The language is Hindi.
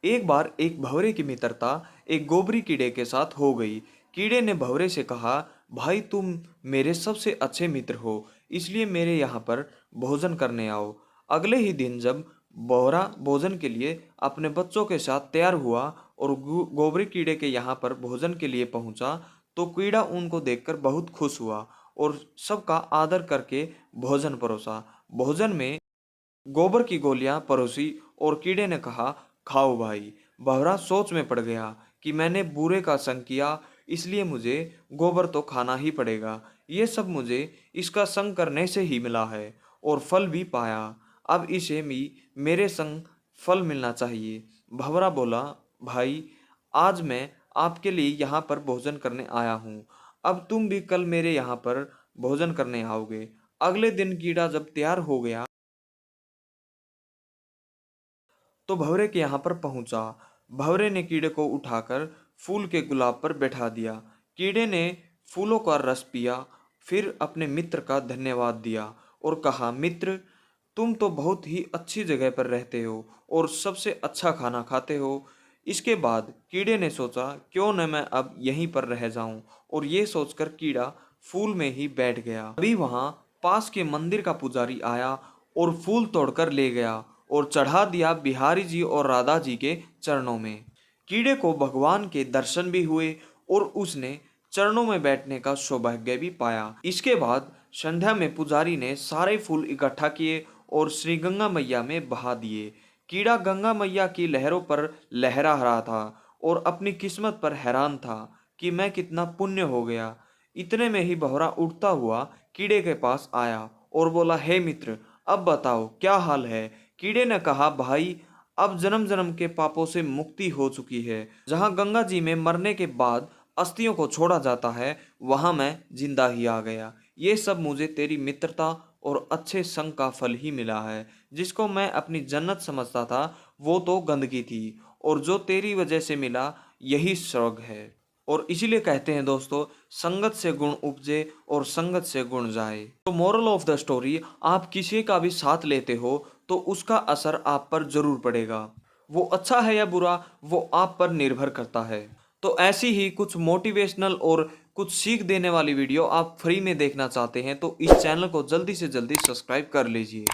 एक बार एक भंवरे की मित्रता एक गोबरी कीड़े के साथ हो गई। कीड़े ने भंवरे से कहा, भाई तुम मेरे सबसे अच्छे मित्र हो, इसलिए मेरे यहाँ पर भोजन करने आओ। अगले ही दिन जब भंवरा भोजन के लिए अपने बच्चों के साथ तैयार हुआ और गोबरी कीड़े के यहाँ पर भोजन के लिए पहुंचा, तो कीड़ा उनको देखकर बहुत खुश हुआ और सबका आदर करके भोजन परोसा। भोजन में गोबर की गोलियां परोसी और कीड़े ने कहा, खाओ भाई। भंवरा सोच में पड़ गया कि मैंने बुरे का संग किया, इसलिए मुझे गोबर तो खाना ही पड़ेगा। ये सब मुझे इसका संग करने से ही मिला है और फल भी पाया। अब इसे भी मेरे संग फल मिलना चाहिए। भंवरा बोला, भाई आज मैं आपके लिए यहाँ पर भोजन करने आया हूँ। अब तुम भी कल मेरे यहाँ पर भोजन करने आओगे। अगले दिन कीड़ा जब तैयार हो गया तो भंवरे के यहाँ पर पहुंचा। भंवरे ने कीड़े को उठाकर फूल के गुलाब पर बैठा दिया। कीड़े ने फूलों का रस पिया, फिर अपने मित्र का धन्यवाद दिया और कहा, मित्र तुम तो बहुत ही अच्छी जगह पर रहते हो और सबसे अच्छा खाना खाते हो। इसके बाद कीड़े ने सोचा, क्यों न मैं अब यहीं पर रह जाऊं, और ये सोचकर कीड़ा फूल में ही बैठ गया। अभी वहां पास के मंदिर का पुजारी आया और फूल तोड़कर ले गया और चढ़ा दिया बिहारी जी और राधा जी के चरणों में। कीड़े को भगवान के दर्शन भी हुए और उसने चरणों में बैठने का सौभाग्य भी पाया। इसके बाद संध्या में पुजारी ने सारे फूल इकट्ठा किए और श्री गंगा मैया में बहा दिए। कीड़ा गंगा मैया की लहरों पर लहरा रहा था और अपनी किस्मत पर हैरान था कि मैं कितना पुण्य हो गया। इतने में ही भंवरा उठता हुआ कीड़े के पास आया और बोला, हे मित्र, अब बताओ क्या हाल है। कीड़े ने कहा, भाई अब जन्म जन्म के पापों से मुक्ति हो चुकी है। जहाँ गंगा जी में मरने के बाद अस्थियों को छोड़ा जाता है, वहां मैं जिंदा ही आ गया। ये सब मुझे तेरी मित्रता और अच्छे संग का फल ही मिला है। जिसको मैं अपनी जन्नत समझता था वो तो गंदगी थी, और जो तेरी वजह से मिला यही स्वर्ग है। और इसीलिए कहते हैं दोस्तों, संगत से गुण उपजे और संगत से गुण जाए। तो मोरल ऑफ द स्टोरी, आप किसी का भी साथ लेते हो तो उसका असर आप पर जरूर पड़ेगा। वो अच्छा है या बुरा, वो आप पर निर्भर करता है। तो ऐसी ही कुछ मोटिवेशनल और कुछ सीख देने वाली वीडियो आप फ्री में देखना चाहते हैं तो इस चैनल को जल्दी से जल्दी सब्सक्राइब कर लीजिए।